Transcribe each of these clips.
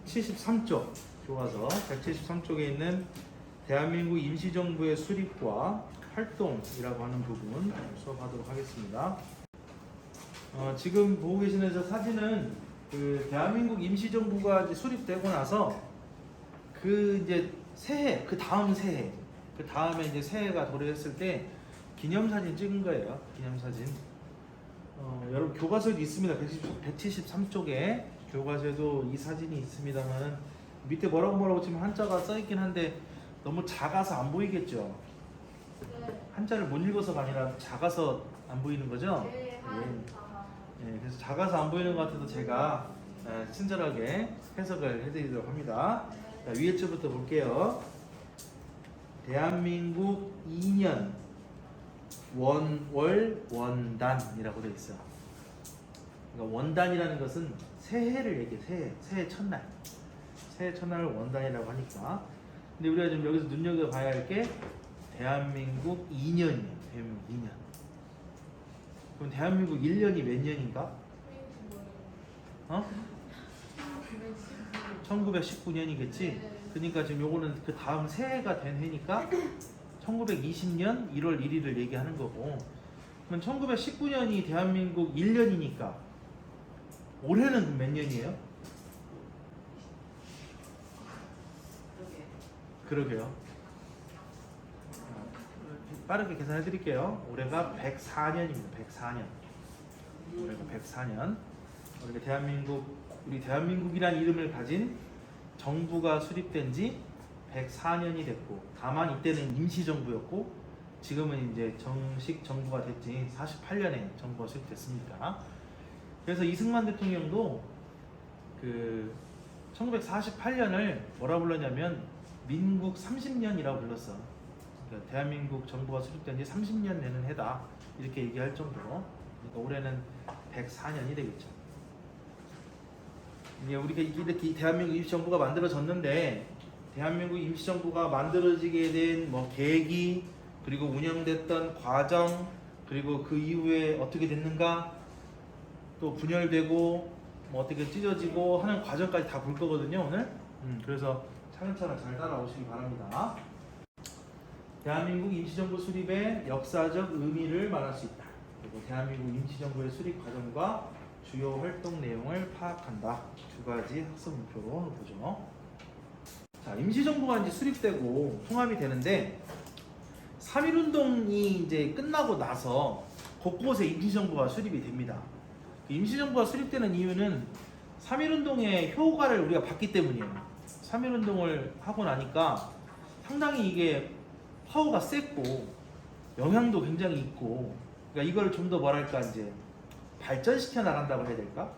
173쪽 교과서 173쪽에 있는 대한민국 임시정부의 수립과 활동이라고 하는 부분 수업하도록 하겠습니다. 지금 보고 계시는 저 사진은 그 대한민국 임시정부가 이제 수립되고 나서 그 이제 새해, 그 다음 새해, 그 다음에 이제 새해가 도래했을 때 기념사진 찍은 거예요. 기념사진. 여러분 교과서에도 있습니다. 173쪽에 교과서에도 이 사진이 있습니다만 밑에 뭐라고 지금 한자가 써있긴 한데 너무 작아서 안 보이겠죠? 네. 한자를 못 읽어서가 아니라 작아서 안 보이는 거죠? 네, 그래서 작아서 안 보이는 것 같아서 제가 친절하게 해석을 해드리도록 합니다. 자, 위에 줄부터 볼게요. 대한민국 2년 원월 원단이라고 되어 있어요. 그러니까 원단이라는 것은 새해를 얘기해. 새해 첫날. 새해 첫날을 원단이라고 하니까. 근데 우리가 지금 여기서 눈여겨봐야 할 게 대한민국 2년이에요. 대한민국 2년. 그럼 대한민국 1년이 몇 년인가? 1919년이겠지? 그러니까 지금 요거는 그 다음 새해가 된 해니까 1920년 1월 1일을 얘기하는 거고, 그럼 1919년이 대한민국 1년이니까 올해는 몇 년이에요? 그러게요. 빠르게 계산해 드릴게요. 올해가 104년입니다. 104년. 올해가 104년. 그러니까 우리 대한민국이란 이름을 가진 정부가 수립된 지 104년이 됐고, 다만 이때는 임시정부였고 지금은 이제 정식 정부가 됐지 48년에 정부가 수립됐습니다. 그래서 이승만 대통령도 그 1948년을 뭐라 불렀냐면 민국 30년이라고 불렀어. 그러니까 대한민국 정부가 수립된 지 30년 되는 해다 이렇게 얘기할 정도로. 그러니까 올해는 104년이 되겠죠. 이제 우리가 이렇게 대한민국 임시정부가 만들어졌는데, 대한민국 임시정부가 만들어지게 된 뭐 계기, 그리고 운영됐던 과정, 그리고 그 이후에 어떻게 됐는가, 또 분열되고 뭐 어떻게 찢어지고 하는 과정까지 다 볼 거거든요 오늘. 그래서 차근차근 잘 따라오시기 바랍니다. 대한민국 임시정부 수립의 역사적 의미를 말할 수 있다. 그리고 대한민국 임시정부의 수립 과정과 주요 활동 내용을 파악한다. 두 가지 학습 목표로 보죠. 자, 임시정부가 이제 수립되고 통합이 되는데 3.1운동이 이제 끝나고 나서 곳곳에 임시정부가 수립이 됩니다. 임시정부가 수립되는 이유는 3.1운동의 효과를 우리가 봤기 때문이에요. 3.1운동을 하고 나니까 상당히 이게 파워가 셌고 영향도 굉장히 있고, 그러니까 이걸 좀 더 뭐랄까 이제 발전시켜 나간다고 해야 될까?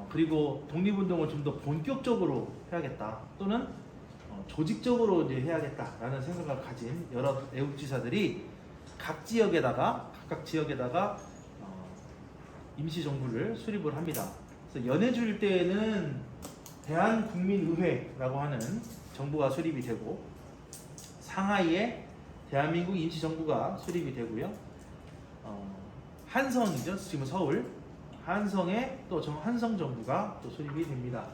그리고 독립운동을 좀 더 본격적으로 해야겠다, 또는 조직적으로 이제 해야겠다라는 생각을 가진 여러 애국지사들이 각각 지역에다가 임시정부를 수립을 합니다. 그래서 연해주일 때에는 대한국민의회라고 하는 정부가 수립이 되고, 상하이에 대한민국 임시정부가 수립이 되고요. 한성이죠. 지금 서울 한성에 또 한성정부가 또 수립이 됩니다.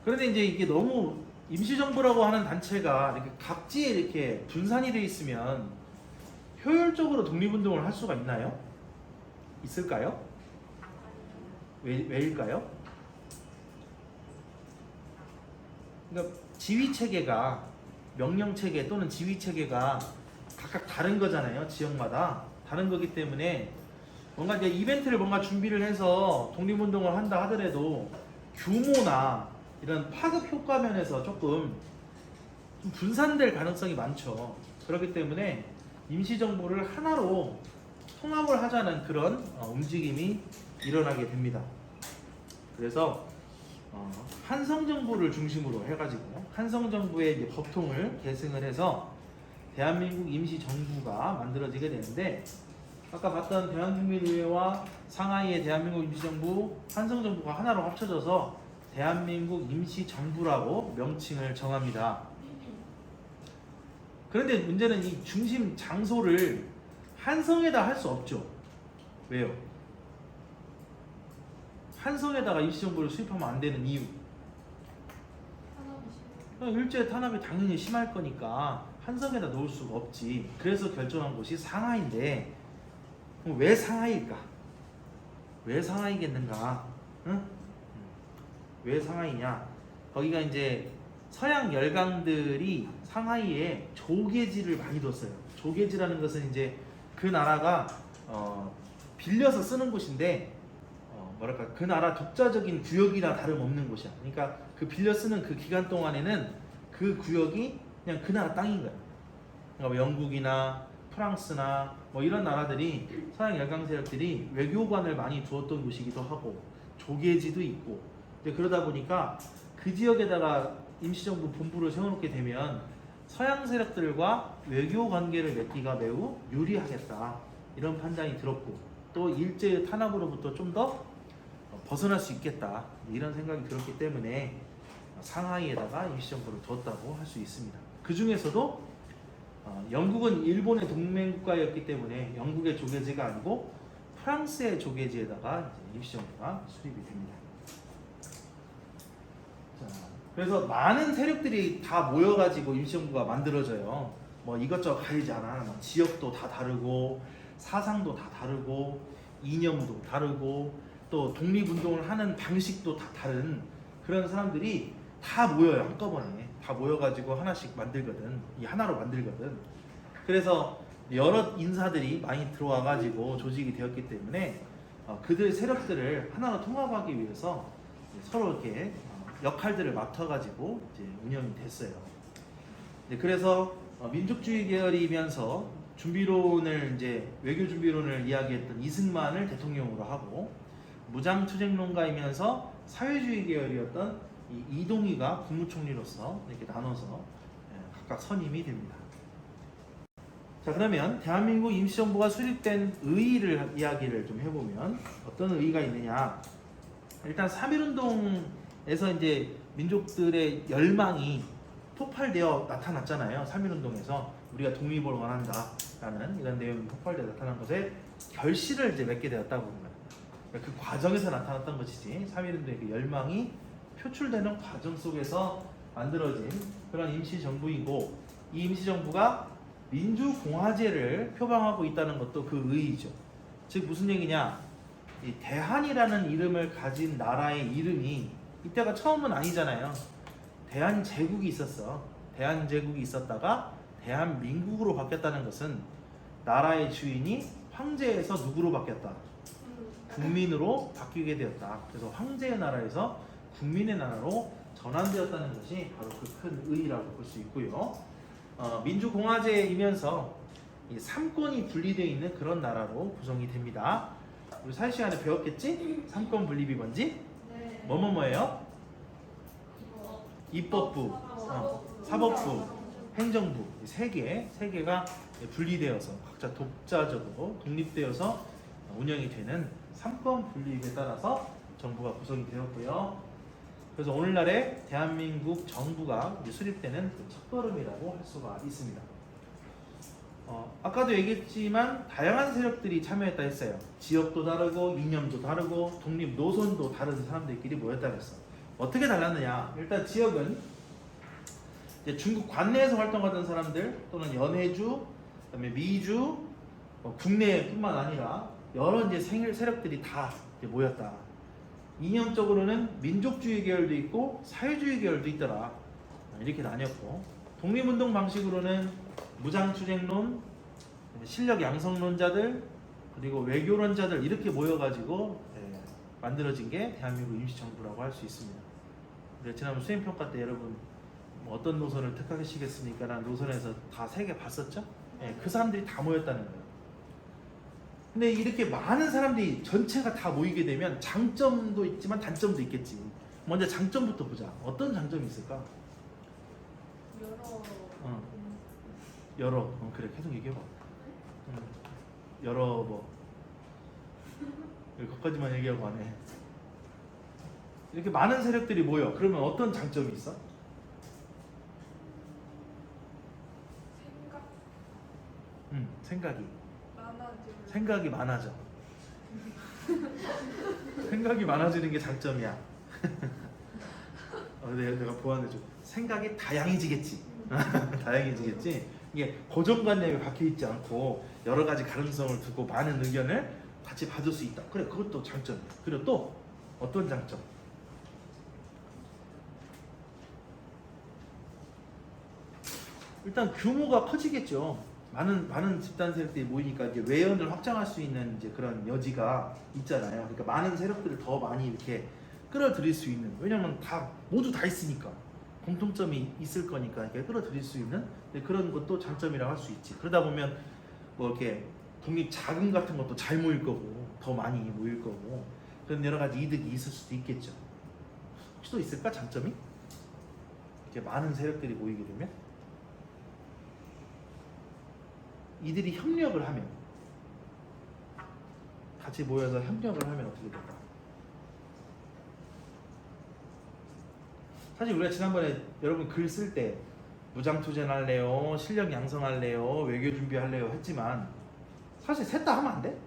그런데 이제 이게 너무 임시정부라고 하는 단체가 이렇게 각지에 이렇게 분산이 되어 있으면 효율적으로 독립운동을 할 수가 있나요? 있을까요? 왜일까요? 그러니까 지휘체계가, 명령체계 또는 지휘체계가 각각 다른 거잖아요. 지역마다 다른 거기 때문에 뭔가 이제 이벤트를 뭔가 준비를 해서 독립운동을 한다 하더라도 규모나 이런 파급 효과 면에서 조금 좀 분산될 가능성이 많죠. 그렇기 때문에 임시정부를 하나로 통합을 하자는 그런 움직임이 일어나게 됩니다. 그래서 한성정부를 중심으로 해가지고 한성정부의 이제 법통을 계승을 해서 대한민국 임시정부가 만들어지게 되는데, 아까 봤던 대한국민의회와 상하이의 대한민국 임시정부, 한성정부가 하나로 합쳐져서 대한민국 임시정부라고 명칭을 정합니다. 그런데 문제는 이 중심 장소를 한성에다 할 수 없죠. 왜요? 한성에다가 임시정부를 수립하면 안 되는 이유. 일제 탄압이 당연히 심할 거니까 한성에다 놓을 수가 없지. 그래서 결정한 곳이 상하이인데 그럼 왜 상하이일까? 왜 상하이겠는가? 응? 왜 상하이냐? 거기가 이제 서양 열강들이 상하이에 조계지를 많이 뒀어요. 조계지라는 것은 이제 그 나라가 빌려서 쓰는 곳인데 뭐랄까 그 나라 독자적인 구역이나 다름없는 곳이야. 그러니까 그 빌려 쓰는 그 기간 동안에는 그 구역이 그냥 그 나라 땅인 거야. 그러니까 뭐 영국이나 프랑스나 뭐 이런 나라들이 서양 열강 세력들이 외교관을 많이 두었던 곳이기도 하고 조계지도 있고 근데 그러다 보니까 그 지역에다가 임시정부 본부를 세워놓게 되면 서양 세력들과 외교 관계를 맺기가 매우 유리하겠다 이런 판단이 들었고 또 일제의 탄압으로부터 좀 더 벗어날 수 있겠다 이런 생각이 들었기 때문에 상하이에다가 임시정부를 두었다고 할 수 있습니다. 그 중에서도 영국은 일본의 동맹국가였기 때문에 영국의 조계지가 아니고 프랑스의 조계지에다가 이제 임시정부가 수립이 됩니다. 자, 그래서 많은 세력들이 다 모여가지고 임시정부가 만들어져요. 뭐 이것저것 가리지 않아. 뭐 지역도 다 다르고 사상도 다 다르고 이념도 다르고 또 독립운동을 하는 방식도 다 다른 그런 사람들이 다 모여요. 한꺼번에 다 모여가지고 하나씩 만들거든. 이 하나로 만들거든. 그래서 여러 인사들이 많이 들어와가지고 조직이 되었기 때문에 그들 세력들을 하나로 통합하기 위해서 서로 이렇게 역할들을 맡아가지고 이제 운영이 됐어요. 네, 그래서 민족주의 계열이면서 준비론을 이제 외교 준비론을 이야기했던 이승만을 대통령으로 하고 무장투쟁론가이면서 사회주의 계열이었던 이동희가 국무총리로서 이렇게 나눠서 각각 선임이 됩니다. 자, 그러면 대한민국 임시정부가 수립된 의의를 이야기를 좀 해보면 어떤 의의가 있느냐? 일단 3.1운동에서 이제 민족들의 열망이 폭발되어 나타났잖아요. 3.1운동에서 우리가 독립을 원한다라는 이런 내용이 폭발되어 나타난 것에 결실을 이제 맺게 되었다고 봅니다. 그 과정에서 나타났던 것이지 3.1운동의 그 열망이 표출되는 과정 속에서 만들어진 그런 임시정부이고 이 임시정부가 민주공화제를 표방하고 있다는 것도 그 의의죠. 즉 무슨 얘기냐? 이 대한이라는 이름을 가진 나라의 이름이 이때가 처음은 아니잖아요. 대한제국이 있었어. 대한제국이 있었다가 대한민국으로 바뀌었다는 것은 나라의 주인이 황제에서 누구로 바뀌었다? 국민으로 바뀌게 되었다. 그래서 황제의 나라에서 국민의 나라로 전환되었다는 것이 바로 그 큰 의의라고 볼 수 있고요. 민주공화제이면서 이 삼권이 분리되어 있는 그런 나라로 구성이 됩니다. 우리 사회 시간에 배웠겠지? 삼권 분립이 뭔지? 네. 뭐예요? 입법부, 사법부, 행정부 세 개가 분리되어서 각자 독자적으로 독립되어서 운영이 되는 삼권 분립에 따라서 정부가 구성이 되었고요. 그래서 오늘날의 대한민국 정부가 수립되는 그 첫걸음이라고 할 수가 있습니다. 아까도 얘기했지만 다양한 세력들이 참여했다 했어요. 지역도 다르고 이념도 다르고 독립 노선도 다른 사람들끼리 모였다 그랬어. 어떻게 달랐느냐? 일단 지역은 이제 중국 관내에서 활동하던 사람들 또는 연해주, 그다음에 미주, 국내뿐만 아니라 여러 이제 세력들이 다 이제 모였다. 이념적으로는 민족주의 계열도 있고 사회주의 계열도 있더라. 이렇게 나뉘었고 독립운동 방식으로는 무장투쟁론, 실력 양성론자들 그리고 외교론자들 이렇게 모여가지고 만들어진 게 대한민국 임시정부라고 할 수 있습니다. 지난번 수행평가 때 여러분 뭐 어떤 노선을 택하시겠습니까? 라는 노선에서 다 세 개 봤었죠? 그 사람들이 다 모였다는 거예요. 근데 이렇게 많은 사람들이 전체가 다 모이게 되면 장점도 있지만 단점도 있겠지. 먼저 장점부터 보자. 어떤 장점이 있을까? 여러 그래 계속 얘기해봐. 여러 뭐 거기까지만 얘기하고 안 해. 이렇게 많은 세력들이 모여. 그러면 어떤 장점이 있어? 생각이 많아져. 생각이 많아지는 게 장점이야. 내가 보완해줘. 생각이 다양해지겠지. 다양해지겠지. 이게 고정관념에 박혀 있지 않고 여러 가지 가능성을 두고 많은 의견을 같이 받을 수 있다. 그래, 그것도 장점이야. 그리고 또 어떤 장점? 일단 규모가 커지겠죠. 많은 집단 세력들이 모이니까 이제 외연을 확장할 수 있는 이제 그런 여지가 있잖아요. 그러니까 많은 세력들을 더 많이 이렇게 끌어들일 수 있는. 왜냐면 모두 다 있으니까 공통점이 있을 거니까 이렇게 끌어들일 수 있는 그런 것도 장점이라고 할 수 있지. 그러다 보면 뭐 이렇게 독립 자금 같은 것도 잘 모일 거고 더 많이 모일 거고 그런 여러 가지 이득이 있을 수도 있겠죠. 혹시 또 있을까 장점이? 이렇게 많은 세력들이 모이게 되면 이들이 협력을 하면 같이 모여서 협력을 하면 어떻게 될까? 사실 우리가 지난번에 여러분 글 쓸 때 무장투쟁 할래요? 실력 양성할래요? 외교 준비할래요? 했지만 사실 셋 다 하면 안 돼?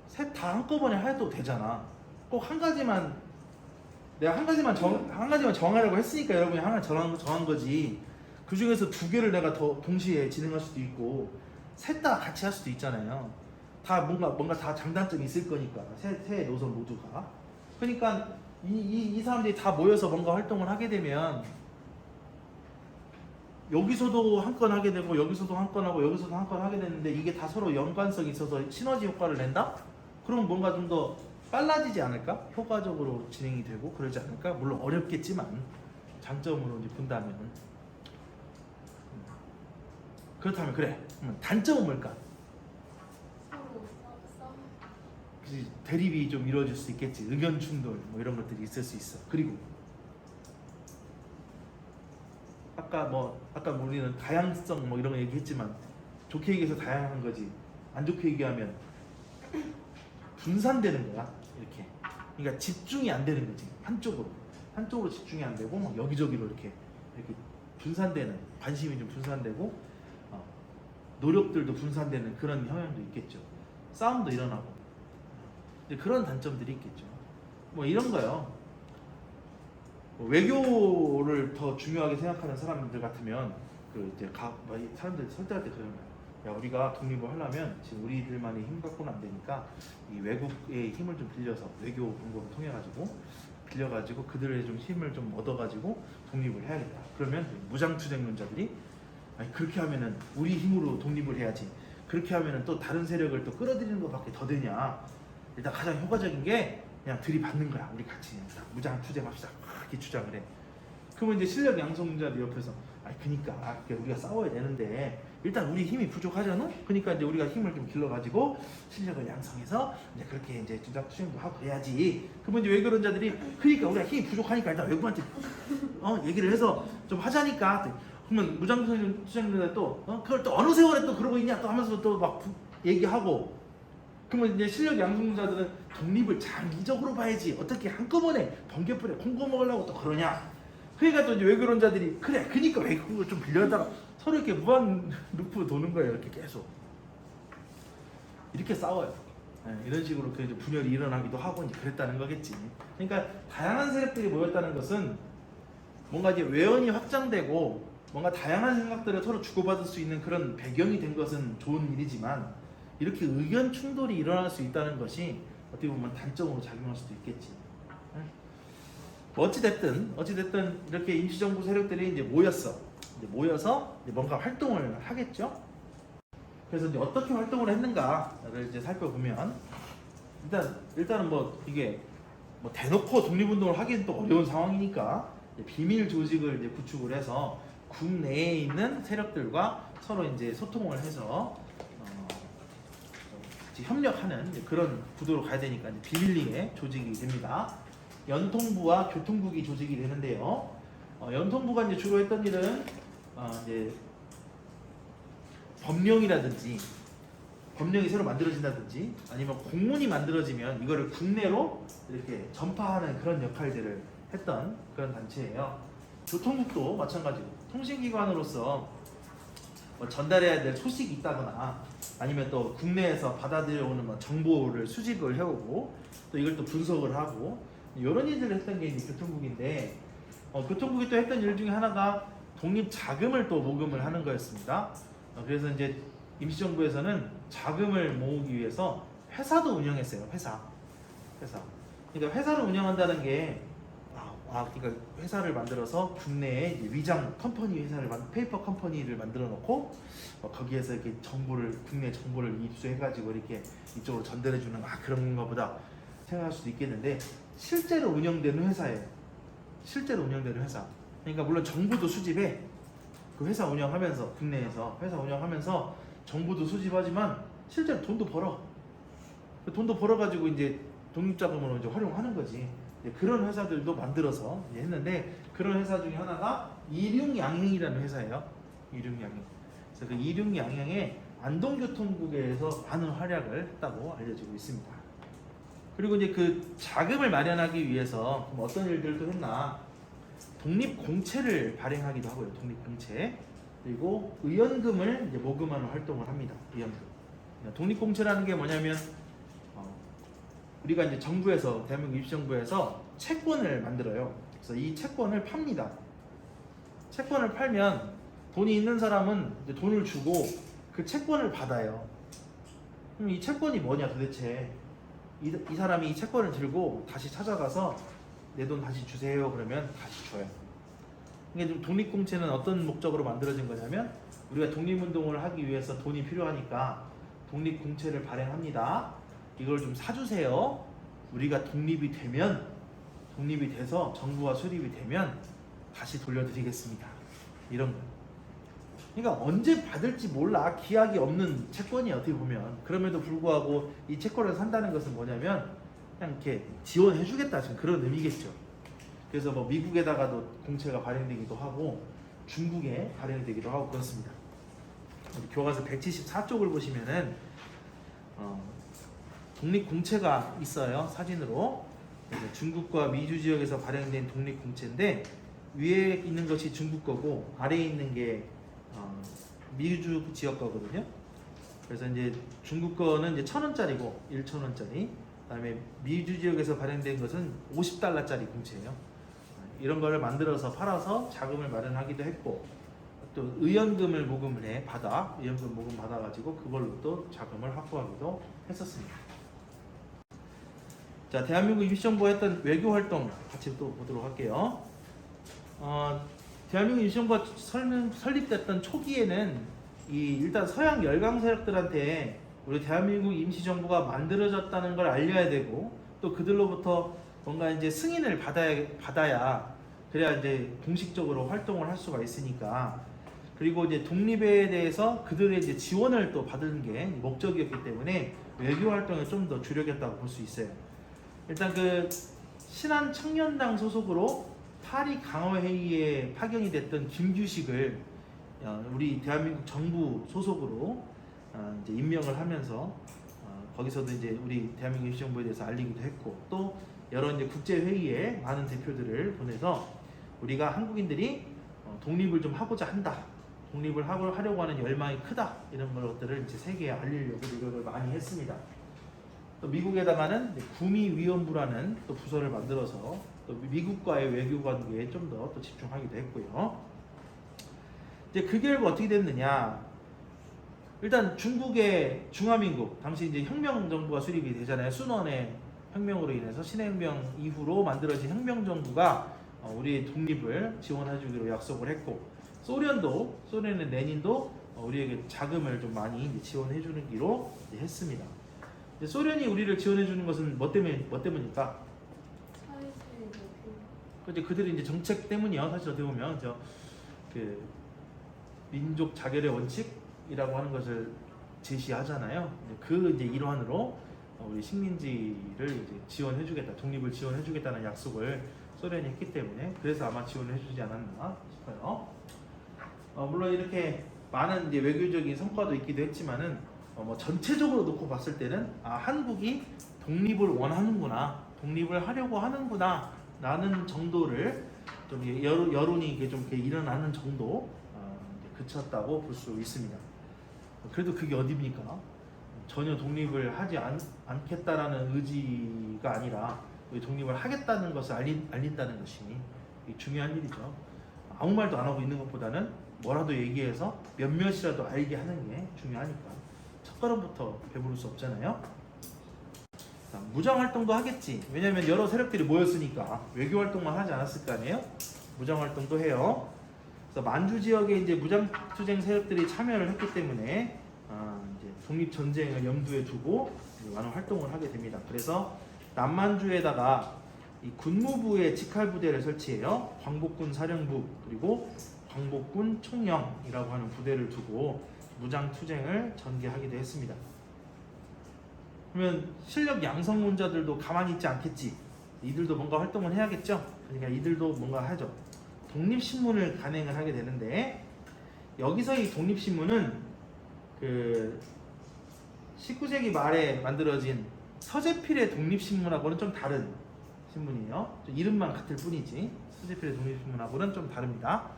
셋 다 한꺼번에 해도 되잖아. 꼭 한 가지만 내가 한 가지만 정하려고 했으니까 여러분이 하나 정한 거지. 그 중에서 두 개를 내가 더 동시에 진행할 수도 있고 셋 다 같이 할 수도 있잖아요. 다 뭔가 다 장단점이 있을 거니까 세 노선 모두가. 그러니까 이 사람들이 다 모여서 뭔가 활동을 하게 되면 여기서도 한 건 하게 되고 여기서도 한 건 하고 여기서도 한 건 하게 되는데 이게 다 서로 연관성이 있어서 시너지 효과를 낸다? 그럼 뭔가 좀 더 빨라지지 않을까? 효과적으로 진행이 되고 그러지 않을까? 물론 어렵겠지만 장점으로 이제 본다면 그렇다면 그래. 단점은 뭘까? 그치, 대립이 좀 이루어질 수 있겠지. 의견 충돌 뭐 이런 것들이 있을 수 있어. 그리고 아까 우리는 다양성 뭐 이런 거 얘기했지만 좋게 얘기해서 다양한 거지. 안 좋게 얘기하면 분산되는 거야. 이렇게. 그러니까 집중이 안 되는 거지. 한쪽으로 집중이 안 되고 막 여기저기로 이렇게 분산되는 관심이 좀 분산되고 노력들도 분산되는 그런 형향도 있겠죠. 싸움도 일어나고 그런 단점들이 있겠죠. 뭐 이런 거요. 외교를 더 중요하게 생각하는 사람들 같으면 이제 사람들 설득할 때 그러는 거야. 야, 우리가 독립을 하려면 지금 우리들만의 힘 갖고는 안 되니까 이 외국의 힘을 좀 빌려서 외교 방법을 통해 가지고 그들의 좀 힘을 좀 얻어 가지고 독립을 해야겠다. 그러면 무장투쟁론자들이 아니 그렇게 하면은 우리 힘으로 독립을 해야지. 그렇게 하면은 또 다른 세력을 또 끌어들이는 것밖에 더 되냐. 일단 가장 효과적인 게 그냥 들이받는 거야. 우리 같이 무장 투쟁합시다. 이렇게 주장을 해. 그러면 이제 실력 양성자들 옆에서 그러니까 우리가 싸워야 되는데 일단 우리 힘이 부족하잖아. 그러니까 이제 우리가 힘을 좀 길러가지고 실력을 양성해서 이제 그렇게 이제 무장 투쟁도 하고 해야지. 그러면 이제 외교론자들이 그러니까 우리가 힘이 부족하니까 일단 외국한테 얘기를 해서 좀 하자니까. 그러면 무장투쟁자들 또 그걸 또 어느 세월에 또 그러고 있냐 또 하면서 또 막 얘기하고. 그러면 이제 실력 양성자들은 독립을 장기적으로 봐야지 어떻게 한꺼번에 번개불에 콩고 먹으려고 또 그러냐. 그러니까 또 이제 외교론자들이 그러니까 외국을 좀 빌려다가 서로 이렇게 무한 루프 도는 거예요. 이렇게 계속 이렇게 싸워요. 이런 식으로 이제 분열이 일어나기도 하고 이제 그랬다는 거겠지. 그러니까 다양한 세력들이 모였다는 것은 뭔가 이제 외연이 확장되고 뭔가 다양한 생각들을 서로 주고받을 수 있는 그런 배경이 된 것은 좋은 일이지만 이렇게 의견 충돌이 일어날 수 있다는 것이 어떻게 보면 단점으로 작용할 수도 있겠지. 어찌됐든 이렇게 임시정부 세력들이 이제 모여서 이제 뭔가 활동을 하겠죠. 그래서 이제 어떻게 활동을 했는가를 이제 살펴보면 일단은 뭐 이게 뭐 대놓고 독립운동을 하기는 또 어려운 상황이니까 비밀 조직을 이제 구축을 해서 국내에 있는 세력들과 서로 이제 소통을 해서 협력하는 그런 구도로 가야 되니까 이제 비밀리에 조직이 됩니다. 연통부와 교통국이 조직이 되는데요. 연통부가 이제 주로 했던 일은 이제 법령이 새로 만들어진다든지 아니면 공문이 만들어지면 이거를 국내로 이렇게 전파하는 그런 역할들을 했던 그런 단체예요. 교통국도 마찬가지고 통신기관으로서 뭐 전달해야 될 소식이 있다거나 아니면 또 국내에서 받아들여오는 뭐 정보를 수집을 해오고 또 이걸 또 분석을 하고 이런 일들을 했던 게 이제 교통국인데 교통국이 또 했던 일 중에 하나가 독립 자금을 또 모금을 하는 거였습니다. 그래서 이제 임시정부에서는 자금을 모으기 위해서 회사도 운영했어요. 회사. 그러니까 회사를 운영한다는 게 그러니까 회사를 만들어서 국내에 이제 위장 컴퍼니 회사를 페이퍼 컴퍼니를 만들어 놓고 거기에서 이렇게 국내 정보를 입수해가지고 이렇게 이쪽으로 전달해 주는 그런 거보다 생각할 수도 있겠는데 실제로 운영되는 회사예요. 실제로 운영되는 회사. 그러니까 물론 정부도 수집해. 그 회사 운영하면서 국내에서 회사 운영하면서 정부도 수집하지만 실제로 돈도 벌어. 그 돈도 벌어가지고 이제 독립자금으로 이제 활용하는 거지. 그런 회사들도 만들어서 했는데 그런 회사 중에 하나가 이륙양행이라는 회사예요. 이륙양행. 그래서 그 이륙양행의 안동교통국에서 많은 활약을 했다고 알려지고 있습니다. 그리고 이제 그 자금을 마련하기 위해서 어떤 일들도 했나? 독립공채를 발행하기도 하고요. 독립공채. 그리고 의연금을 이제 모금하는 활동을 합니다. 의연금. 독립공채라는 게 뭐냐면 우리가 이제 정부에서 대한민국 임시정부에서 채권을 만들어요. 그래서 이 채권을 팝니다. 채권을 팔면 돈이 있는 사람은 이제 돈을 주고 그 채권을 받아요. 그럼 이 채권이 뭐냐 도대체? 이 사람이 이 채권을 들고 다시 찾아가서 내 돈 다시 주세요 그러면 다시 줘요. 이게 좀 독립공채는 어떤 목적으로 만들어진 거냐면 우리가 독립운동을 하기 위해서 돈이 필요하니까 독립공채를 발행합니다. 이걸 좀 사주세요. 우리가 독립이 돼서 정부와 수립이 되면 다시 돌려드리겠습니다. 이런 거. 그러니까 언제 받을지 몰라. 기약이 없는 채권이 어떻게 보면. 그럼에도 불구하고 이 채권을 산다는 것은 뭐냐면 그냥 이렇게 지원해주겠다 지금 그런 의미겠죠. 그래서 뭐 미국에다가도 공채가 발행되기도 하고 중국에 발행되기도 하고 그렇습니다. 교과서 174쪽을 보시면은 독립공채가 있어요. 사진으로. 중국과 미주 지역에서 발행된 독립공채인데 위에 있는 것이 중국 거고 아래에 있는 게 미주 지역 거거든요. 그래서 이제 중국 거는 이제 1,000원짜리고 1,000원짜리. 그다음에 미주 지역에서 발행된 것은 50달러짜리 공채예요. 이런 거를 만들어서 팔아서 자금을 마련하기도 했고 또 의연금을 모금을 의연금 모금 받아가지고 그걸로 또 자금을 확보하기도 했었습니다. 자, 대한민국 임시정부가 했던 외교 활동 같이 또 보도록 할게요. 대한민국 임시정부가 설립됐던 초기에는 일단 서양 열강 세력들한테 우리 대한민국 임시정부가 만들어졌다는 걸 알려야 되고 또 그들로부터 뭔가 이제 승인을 받아야 그래야 이제 공식적으로 활동을 할 수가 있으니까 그리고 이제 독립에 대해서 그들의 이제 지원을 또 받는 게 목적이었기 때문에 외교 활동에 좀 더 주력했다고 볼 수 있어요. 일단 그 신한 청년당 소속으로 파리 강화회의에 파견이 됐던 김규식을 우리 대한민국 정부 소속으로 이제 임명을 하면서 거기서도 이제 우리 대한민국 임시정부에 대해서 알리기도 했고 또 여러 이제 국제 회의에 많은 대표들을 보내서 우리가 한국인들이 독립을 좀 하고자 한다, 독립을 하려고 하는 열망이 크다 이런 것들을 이제 세계에 알리려고 노력을 많이 했습니다. 또 미국에다가는 구미위원부라는 또 부서를 만들어서 또 미국과의 외교 관계에 좀 더 또 집중하기도 했고요. 이제 그 결과 어떻게 됐느냐? 일단 중국의 중화민국 당시 이제 혁명 정부가 수립이 되잖아요. 순원의 혁명으로 인해서 신해혁명 이후로 만들어진 혁명 정부가 우리의 독립을 지원해주기로 약속을 했고 소련의 레닌도 우리에게 자금을 좀 많이 지원해주기로 했습니다. 소련이 우리를 지원해주는 것은 뭐 때문일까? 그들이 이제 정책 때문이요. 사실 어떻게 보면 그 민족 자결의 원칙이라고 하는 것을 제시하잖아요. 그 이제 일환으로 우리 식민지를 이제 지원해주겠다, 독립을 지원해주겠다는 약속을 소련이 했기 때문에 그래서 아마 지원해주지 않았나 싶어요. 물론 이렇게 많은 이제 외교적인 성과도 있기도 했지만은 뭐 전체적으로 놓고 봤을 때는 한국이 독립을 원하는구나, 독립을 하려고 하는구나 라는 정도를 좀 여론이 이게 좀 이렇게 일어나는 정도 그쳤다고 볼 수 있습니다. 그래도 그게 어디입니까? 전혀 독립을 하지 않겠다라는 의지가 아니라 우리 독립을 하겠다는 것을 알린다는 것이 중요한 일이죠. 아무 말도 안 하고 있는 것보다는 뭐라도 얘기해서 몇몇이라도 알게 하는 게 중요하니까 첫 걸음부터 배부를 수 없잖아요. 자, 무장 활동도 하겠지. 왜냐하면 여러 세력들이 모였으니까 외교 활동만 하지 않았을 거 아니에요. 무장 활동도 해요. 그래서 만주 지역에 이제 무장 투쟁 세력들이 참여를 했기 때문에 이제 독립 전쟁을 염두에 두고 많은 활동을 하게 됩니다. 그래서 남만주에다가 이 군무부의 직할 부대를 설치해요. 광복군 사령부 그리고 광복군 총령이라고 하는 부대를 두고 무장 투쟁을 전개하기도 했습니다. 그러면 실력 양성론자들도 가만히 있지 않겠지. 이들도 뭔가 활동을 해야겠죠. 그러니까 이들도 뭔가 하죠. 독립신문을 간행을 하게 되는데 여기서 이 독립신문은 그 19세기 말에 만들어진 서재필의 독립신문하고는 좀 다른 신문이에요. 이름만 같을 뿐이지 서재필의 독립신문하고는 좀 다릅니다.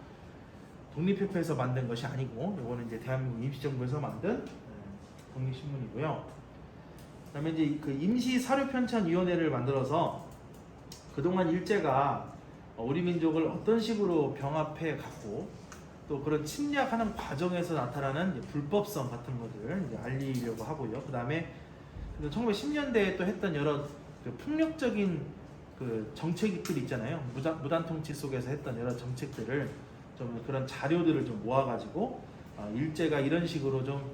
독립협회에서 만든 것이 아니고 이거는 이제 대한민국 임시정부에서 만든 독립신문이고요. 그다음에 이제 그 임시사료편찬위원회를 만들어서 그동안 일제가 우리 민족을 어떤 식으로 병합해 갔고 또 그런 침략하는 과정에서 나타나는 이제 불법성 같은 것들을 이제 알리려고 하고요. 그다음에 1910년대에 또 했던 여러 그 폭력적인 그 정책들 있잖아요. 무단 통치 속에서 했던 여러 정책들을 좀 그런 자료들을 좀 모아가지고 일제가 이런 식으로 좀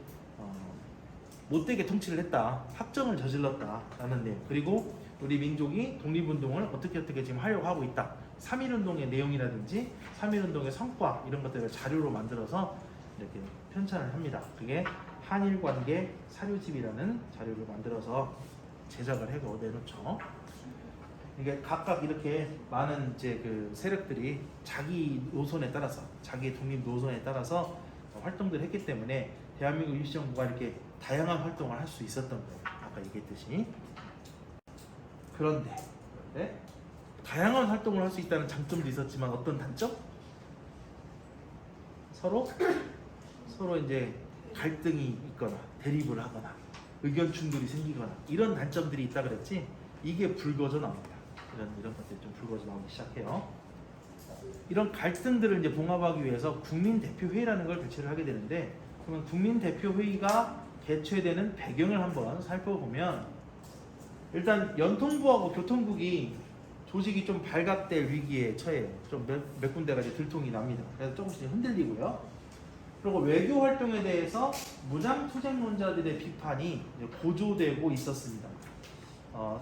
못되게 통치를 했다, 합정을 저질렀다라는 내용. 그리고 우리 민족이 독립운동을 어떻게 지금 하려고 하고 있다. 3.1운동의 내용이라든지 3.1운동의 성과 이런 것들을 자료로 만들어서 이렇게 편찬을 합니다. 그게 한일관계 사료집이라는 자료를 만들어서 제작을 해서 내놓죠. 이게 각각 이렇게 많은 이제 그 세력들이 자기 노선에 따라서 자기 독립 노선에 따라서 활동들을 했기 때문에 대한민국 임시정부가 이렇게 다양한 활동을 할 수 있었던 거예요. 아까 얘기했듯이. 그런데 다양한 활동을 할 수 있다는 장점도 있었지만 어떤 단점? 서로 이제 갈등이 있거나 대립을 하거나 의견 충돌이 생기거나 이런 단점들이 있다 그랬지. 이게 불거져 나옵니다. 이런 것들이 좀 불거져 나오기 시작해요. 이런 갈등들을 이제 봉합하기 위해서 국민대표회의라는 걸 개최를 하게 되는데, 그러면 국민대표회의가 개최되는 배경을 한번 살펴보면, 일단 연통부하고 교통국이 조직이 좀 발각될 위기에 처해요. 좀 몇 군데가 이제 들통이 납니다. 그래서 조금씩 흔들리고요. 그리고 외교 활동에 대해서 무장 투쟁론자들의 비판이 고조되고 있었습니다.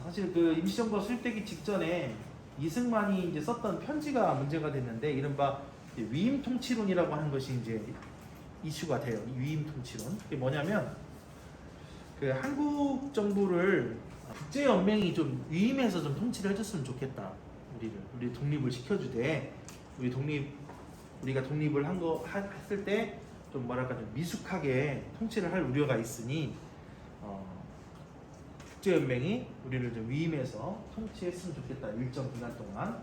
사실 그 임시정부가 수립되기 직전에 이승만이 이제 썼던 편지가 문제가 됐는데, 이른바 위임 통치론이라고 하는 것이 이제 이슈가 돼요. 이 위임 통치론. 그게 뭐냐면, 그 한국 정부를 국제 연맹이 좀 위임해서 좀 통치를 해줬으면 좋겠다. 우리 독립을 시켜주되, 우리가 독립을 했을 때 좀 뭐랄까 좀 미숙하게 통치를 할 우려가 있으니 국제 연맹이 우리를 좀 위임해서 통치했으면 좋겠다. 일정 기간 동안.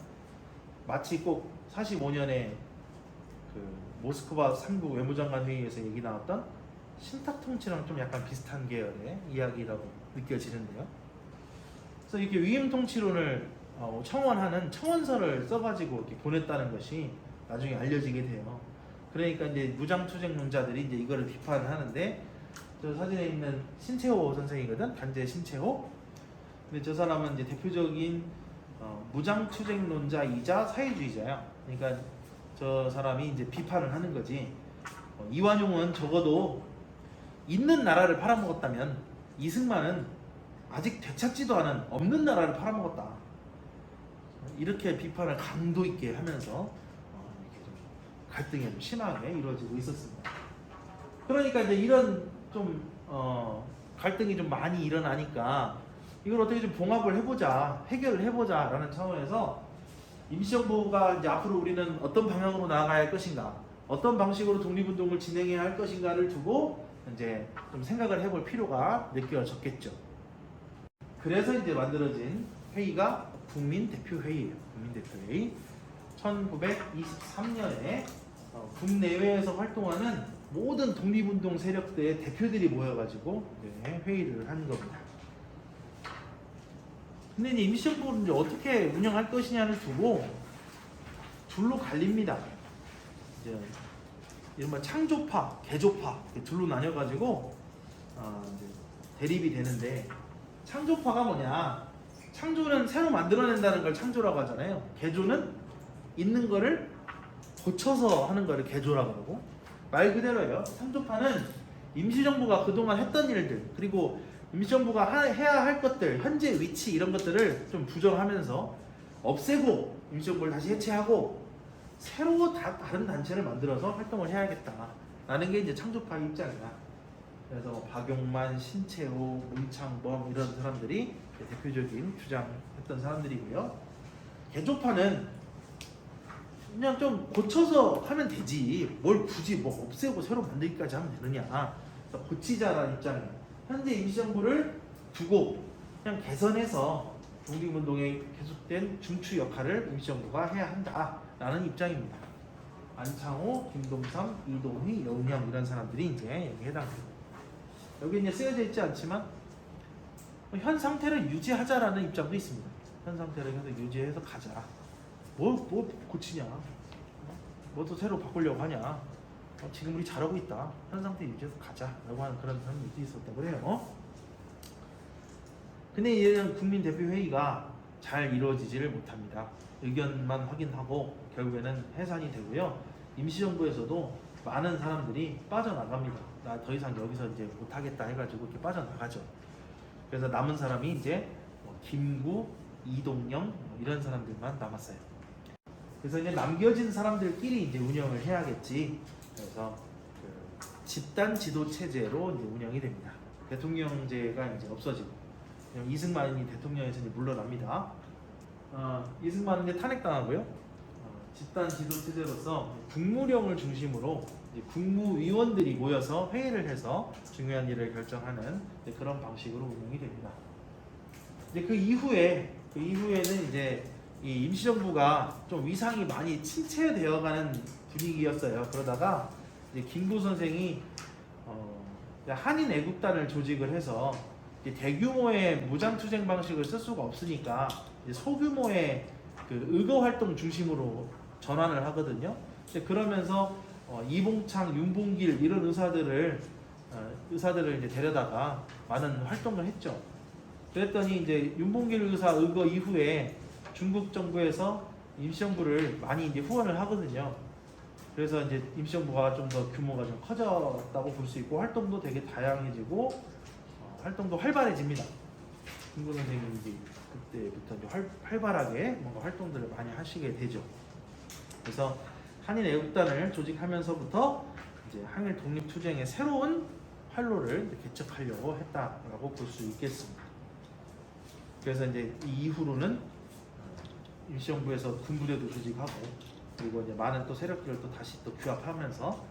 마치 꼭 45년에 그 모스크바 3국 외무장관 회의에서 얘기 나왔던 신탁 통치랑 좀 약간 비슷한 계열의 이야기라고 느껴지는데요. 그래서 이렇게 위임 통치론을 청원하는 청원서를 써가지고 이렇게 보냈다는 것이 나중에 알려지게 돼요. 그러니까 이제 무장투쟁론자들이 이제 이거를 비판을 하는데, 저 사진에 있는 신채호 선생이거든, 간제 신채호. 근데 저 사람은 이제 대표적인 무장투쟁론자이자 사회주의자야. 그러니까 저 사람이 이제 비판을 하는 거지. 이완용은 적어도 있는 나라를 팔아먹었다면 이승만은 아직 되찾지도 않은 없는 나라를 팔아먹었다. 이렇게 비판을 강도 있게 하면서 이렇게 좀 갈등이 좀 심하게 이루어지고 있었습니다. 그러니까 이제 이런 좀 갈등이 좀 많이 일어나니까 이걸 어떻게 좀 봉합을 해보자, 해결을 해보자라는 차원에서 임시정부가 이제 앞으로 우리는 어떤 방향으로 나아가야 할 것인가, 어떤 방식으로 독립운동을 진행해야 할 것인가를 두고 이제 좀 생각을 해볼 필요가 느껴졌겠죠. 그래서 이제 만들어진 회의가 국민대표회의예요. 국민대표회의. 1923년에 국내외에서 활동하는 모든 독립운동 세력들의 대표들이 모여가지고 회의를 한 겁니다. 근데 이제 임시정부를 이제 어떻게 운영할 것이냐를 두고 둘로 갈립니다. 이제 이른바 창조파, 개조파 이렇게 둘로 나뉘어가지고 이제 대립이 되는데, 창조파가 뭐냐? 창조는 새로 만들어낸다는 걸 창조라고 하잖아요. 개조는 있는 거를 고쳐서 하는 거를 개조라고 하고, 말 그대로예요. 창조파는 임시정부가 그동안 했던 일들, 그리고 임시정부가 해야 할 것들, 현재 위치 이런 것들을 좀 부정하면서 없애고 임시정부를 다시 해체하고 새로 다른 단체를 만들어서 활동을 해야겠다라는 게 이제 창조파의 입장이야. 그래서 박용만, 신채호, 문창범 이런 사람들이 대표적인 주장했던 사람들이고요. 개조파는 그냥 좀 고쳐서 하면 되지, 뭘 굳이 뭐 없애고 새로 만들기까지 하면 되느냐. 고치자라는 입장이에요. 현재 임시정부를 두고 그냥 개선해서 독립운동에 계속된 중추 역할을 임시정부가 해야 한다라는 입장입니다. 안창호, 김동삼, 이동희, 여운형 이런 사람들이 이제 여기 해당됩니다. 여기 이제 쓰여져 있지 않지만 현 상태를 유지하자라는 입장도 있습니다. 현 상태를 계속 유지해서 가자. 뭐 고치냐? 뭐 또 새로 바꾸려고 하냐? 지금 우리 잘하고 있다. 현 상태 유지해서 가자라고 하는 그런 사람들도 있었다고 해요. 근데 이런 국민대표회의가 잘 이루어지지를 못합니다. 의견만 확인하고 결국에는 해산이 되고요. 임시정부에서도 많은 사람들이 빠져나갑니다. 나 더 이상 여기서 이제 못하겠다 해가지고 이렇게 빠져나가죠. 그래서 남은 사람이 이제 김구, 이동영 이런 사람들만 남았어요. 그래서 이제 남겨진 사람들끼리 이제 운영을 해야겠지. 그래서 집단 지도 체제로 이제 운영이 됩니다. 대통령제가 이제 없어지고 이승만이 대통령에서 이제 물러납니다. 이승만은 이제 탄핵당하고요. 집단 지도 체제로서 국무령을 중심으로 이제 국무위원들이 모여서 회의를 해서 중요한 일을 결정하는 그런 방식으로 운영이 됩니다. 이제 그 이후에는 이제 이 임시정부가 좀 위상이 많이 침체되어가는 분위기였어요. 그러다가 이제 김구 선생이 한인 애국단을 조직을 해서 대규모의 무장투쟁 방식을 쓸 수가 없으니까 이제 소규모의 그 의거 활동 중심으로 전환을 하거든요. 그러면서 이봉창, 윤봉길 이런 의사들을 이제 데려다가 많은 활동을 했죠. 그랬더니 이제 윤봉길 의사 의거 이후에 중국 정부에서 임시정부를 많이 이제 후원을 하거든요. 그래서 이제 임시정부가 좀 더 규모가 좀 커졌다고 볼 수 있고 활동도 되게 다양해지고 활동도 활발해집니다. 김구 선생님이 이제 그때부터 이제 활발하게 뭔가 활동들을 많이 하시게 되죠. 그래서 한인 애국단을 조직하면서부터 이제 항일 독립투쟁의 새로운 활로를 개척하려고 했다라고 볼 수 있겠습니다. 그래서 이제 이 이후로는 임시정부에서 군부대도 조직하고 그리고 이제 많은 또 세력들을 또 다시 또 규합하면서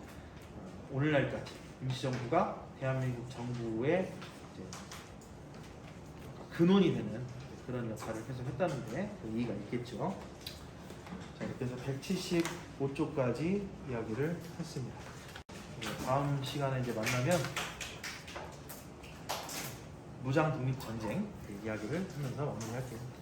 오늘날까지 임시정부가 대한민국 정부의 이제 근원이 되는 그런 역할을 계속 했다는데 이의가 있겠죠. 자, 이렇게 해서 175쪽까지 이야기를 했습니다. 다음 시간에 이제 만나면 무장 독립 전쟁 이야기를 하면서 마무리할게요.